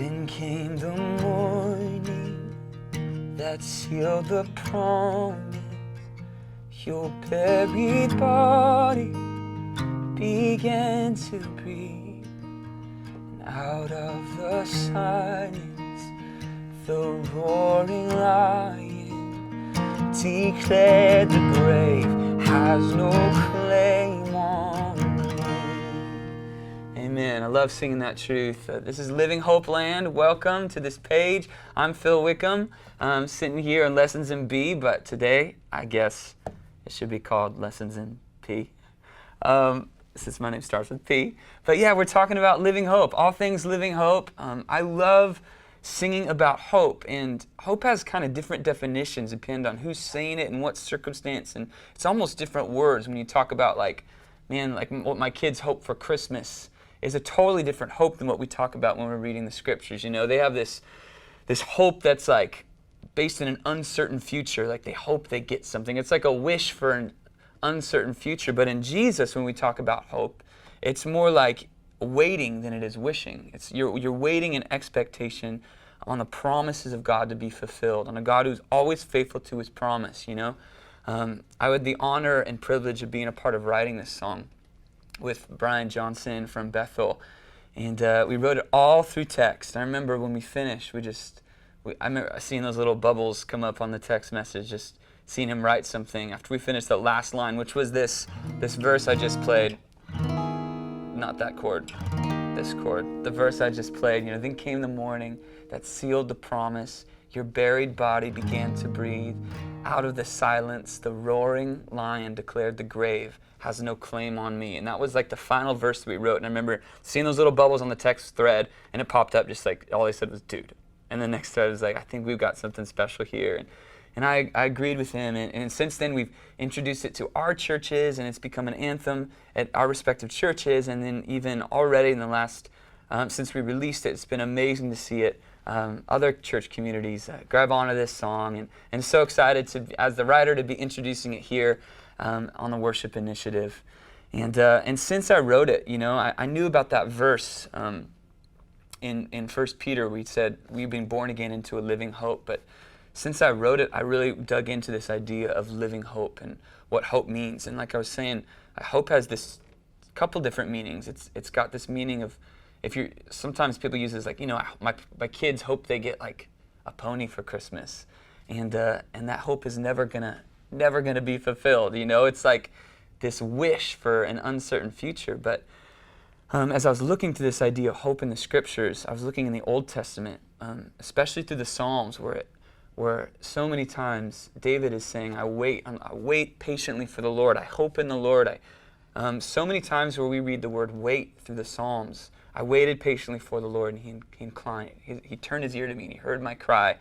Then came the morning that sealed the promise. Your buried body began to breathe, and out of the silence, the roaring lion declared the grave has no claim on me. Amen. I love singing that truth. This is Living Hope Land. Welcome to this page. I'm Phil Wickham. I'm sitting here in Lessons in B, but today, I guess, it should be called Lessons in P. Since my name starts with P. But yeah, we're talking about living hope, all things living hope. I love singing about hope, and hope has kind of different definitions depending on who's saying it and what circumstance, and it's almost different words when you talk about like what my kids hope for Christmas is a totally different hope than what we talk about when we're reading the scriptures. You know, they have this hope that's like based in an uncertain future, like they hope they get something. It's like a wish for an uncertain future. But in Jesus, when we talk about hope, it's more like waiting than it is wishing. It's you're waiting in expectation on the promises of God to be fulfilled, on a God who's always faithful to his promise, you know. I had the honor and privilege of being a part of writing this song with Brian Johnson from Bethel. And we wrote it all through text. I remember when we finished, I remember seeing those little bubbles come up on the text message, just seeing him write something after we finished the last line, which was this verse I just played. Not that chord, this chord. The verse I just played, you know, then came the morning that sealed the promise. Your buried body began to breathe. Out of the silence, the roaring lion declared the grave has no claim on me. And that was like the final verse that we wrote. And I remember seeing those little bubbles on the text thread, and it popped up just like, all they said was, dude. And the next thread was like, I think we've got something special here. And I agreed with him, and since then we've introduced it to our churches, and it's become an anthem at our respective churches, and then even already in the last, since we released it, it's been amazing to see it, other church communities grab onto this song, and so excited to, as the writer, to be introducing it here on the worship initiative. And since I wrote it, you know, I knew about that verse in 1 Peter. We said, we've been born again into a living hope, but since I wrote it, I really dug into this idea of living hope and what hope means. And like I was saying, hope has this couple different meanings. It's got this meaning of, sometimes people use this like, you know, my kids hope they get like a pony for Christmas, and that hope is never gonna be fulfilled. You know, it's like this wish for an uncertain future. But as I was looking to this idea of hope in the scriptures, I was looking in the Old Testament, especially through the Psalms, where so many times David is saying, I wait patiently for the Lord. I hope in the Lord. So many times where we read the word wait through the Psalms, I waited patiently for the Lord, and he inclined. He turned his ear to me, and he heard my cry.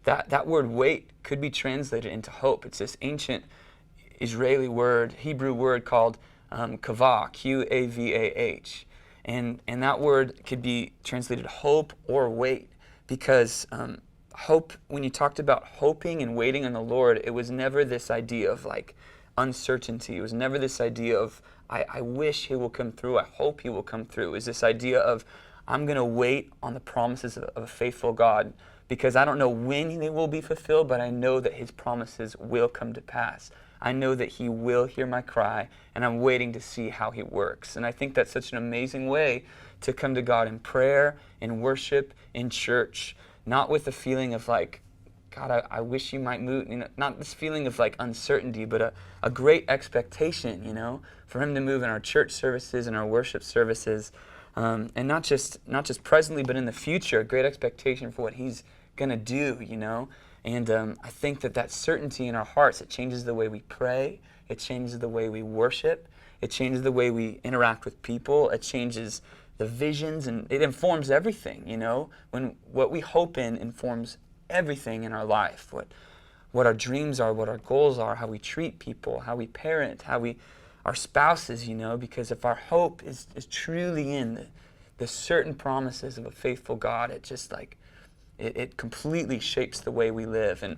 That word wait could be translated into hope. It's this ancient Israeli word, Hebrew word called kavah, Q-A-V-A-H. And that word could be translated hope or wait, because hope, when you talked about hoping and waiting on the Lord, it was never this idea of like uncertainty. It was never this idea of, I wish he will come through, I hope he will come through. It was this idea of, I'm going to wait on the promises of a faithful God, because I don't know when they will be fulfilled, but I know that his promises will come to pass. I know that he will hear my cry, and I'm waiting to see how he works. And I think that's such an amazing way to come to God in prayer, in worship, in church. Not with the feeling of like, God, I wish you might move, you know, not this feeling of like uncertainty, but a great expectation, you know, for him to move in our church services and our worship services, and not just presently, but in the future, a great expectation for what he's going to do, you know. And I think that certainty in our hearts, it changes the way we pray, it changes the way we worship, it changes the way we interact with people, it changes the visions, and it informs everything, you know. When what we hope in informs everything in our life, what our dreams are, what our goals are, how we treat people, how we parent, our spouses, you know, because if our hope is truly in the certain promises of a faithful God, it just like, it completely shapes the way we live. And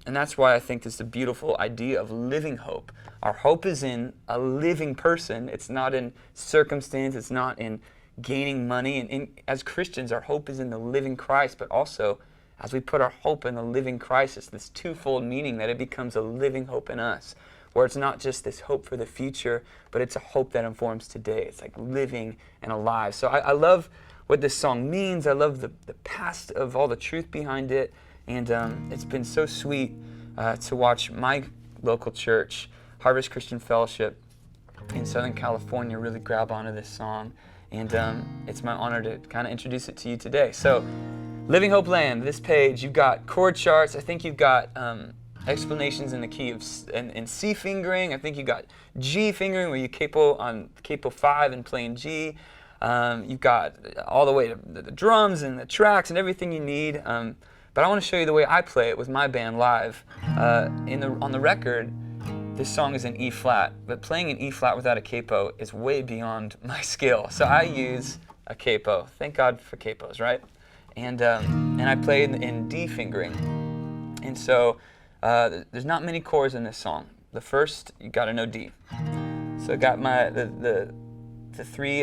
that's why I think this is a beautiful idea of living hope. Our hope is in a living person. It's not in circumstance. It's not in gaining money. And as Christians, our hope is in the living Christ, but also as we put our hope in the living Christ, it's this twofold meaning that it becomes a living hope in us, where it's not just this hope for the future, but it's a hope that informs today. It's like living and alive. So I love what this song means. I love the past of all the truth behind it. And it's been so sweet to watch my local church, Harvest Christian Fellowship in Southern California, really grab onto this song. And it's my honor to kind of introduce it to you today. So, Living Hope Land, this page, you've got chord charts. I think you've got explanations in the key of in C fingering. I think you've got G fingering, where you capo on capo 5 and playing G. You've got all the way to the drums and the tracks and everything you need. But I want to show you the way I play it with my band live. On the record, this song is in E flat, but playing in E flat without a capo is way beyond my skill. So I use a capo. Thank God for capos, right? And I play in D fingering. And so there's not many chords in this song. The first, you got to know D. So I got the three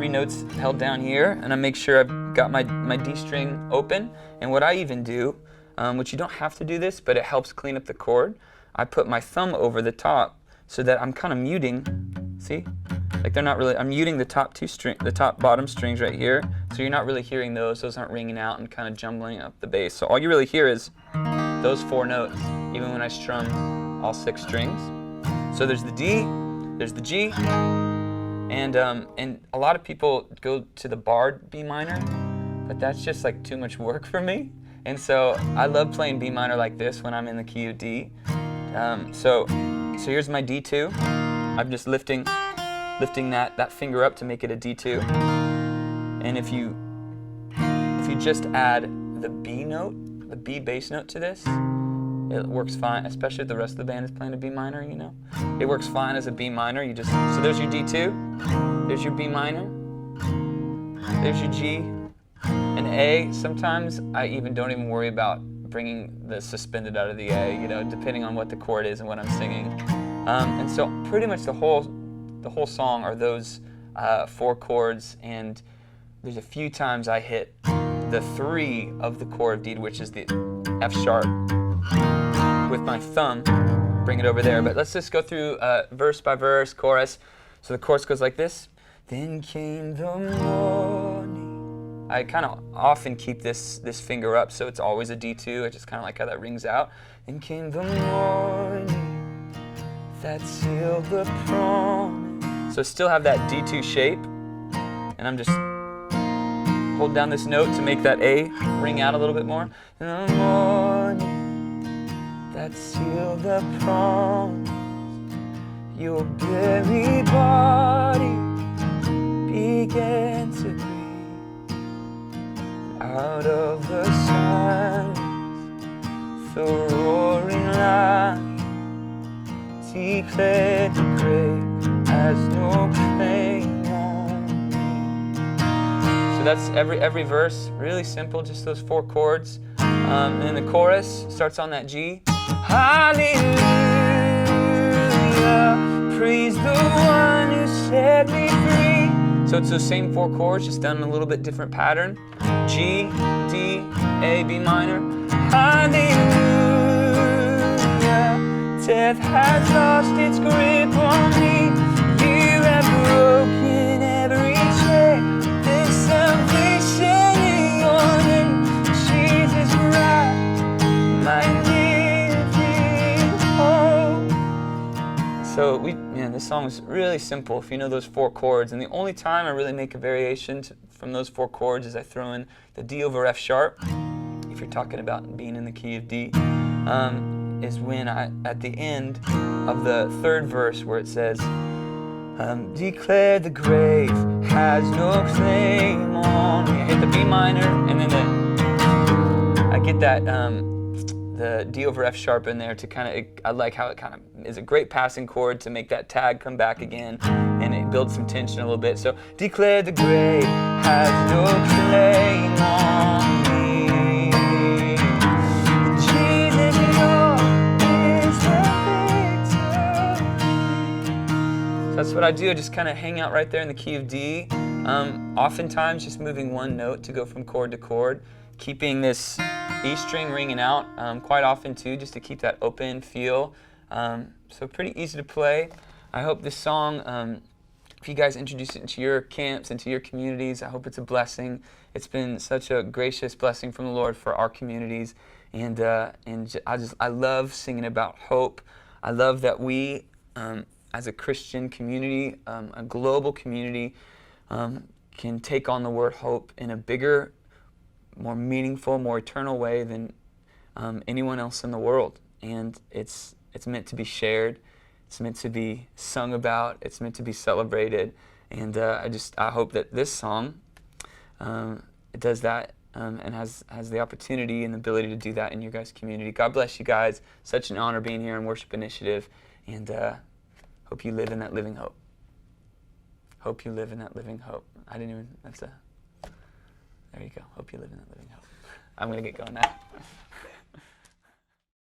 notes held down here, and I make sure I've got my D string open. And what I even do, which you don't have to do this, but it helps clean up the chord, I put my thumb over the top so that I'm kind of muting. See? Like they're not really, I'm muting the top bottom strings right here, so you're not really hearing those. Those aren't ringing out and kind of jumbling up the bass. So all you really hear is those 4 notes, even when I strum all 6 strings. So there's the D, there's the G, and a lot of people go to the barred B minor, but that's just like too much work for me. And so I love playing B minor like this when I'm in the key of D. So here's my D2. I'm just lifting that finger up to make it a D2. And if you just add the B note, the B bass note to this, it works fine, especially if the rest of the band is playing a B minor, you know. It works fine as a B minor. So there's your D2, there's your B minor, there's your G, and A. Sometimes I don't even worry about bringing the suspended out of the A, you know, depending on what the chord is and what I'm singing. And so pretty much the whole song are those 4 chords, and there's a few times I hit the 3 of the chord of D, which is the F sharp, with my thumb, bring it over there. But let's just go through verse by verse, chorus. So the chorus goes like this. Then came the morning. I kind of often keep this finger up, so it's always a D2. I just kind of like how that rings out. Then came the morning that sealed the promise. So still have that D2 shape, and I'm just hold down this note to make that A ring out a little bit more. In the morning that sealed the promise, your very body began to breathe. Out of the silence, the roaring lion declared the grave has no claim on me. So that's every verse, really simple, just those 4 chords. And then the chorus starts on that G. Hallelujah, praise the one who set me free. So it's those same 4 chords, just done in a little bit different pattern. G, D, A, B minor. Hallelujah, death has lost its grip on me. You have broken every chain. There's salvation in your name, Jesus Christ, my living hope. So this song is really simple if you know those 4 chords. And the only time I really make a variation from those 4 chords is I throw in the D over F sharp, if you're talking about being in the key of D, is when at the end of the 3rd verse where it says, declare the grave has no claim on me. I hit the B minor, and then I get that the D over F sharp in there to kind of, I like how it kind of is a great passing chord to make that tag come back again, and it builds some tension a little bit. So declare the grave has no claim on me. Jesus, yours is the victory. So that's what I do. I just kind of hang out right there in the key of D, Oftentimes just moving one note to go from chord to chord, keeping this E string ringing out quite often too, just to keep that open feel. So pretty easy to play. I hope this song, if you guys introduce it into your camps, into your communities, I hope it's a blessing. It's been such a gracious blessing from the Lord for our communities, and I love singing about hope. I love that we, as a Christian community, a global community, can take on the word hope in a bigger, more meaningful, more eternal way than anyone else in the world. And it's meant to be shared. It's meant to be sung about. It's meant to be celebrated. And I hope that this song it does that and has the opportunity and the ability to do that in your guys' community. God bless you guys. Such an honor being here on Worship Initiative. And hope you live in that living hope. Hope you live in that living hope. There you go. Hope you live in that living hope. I'm going to get going now.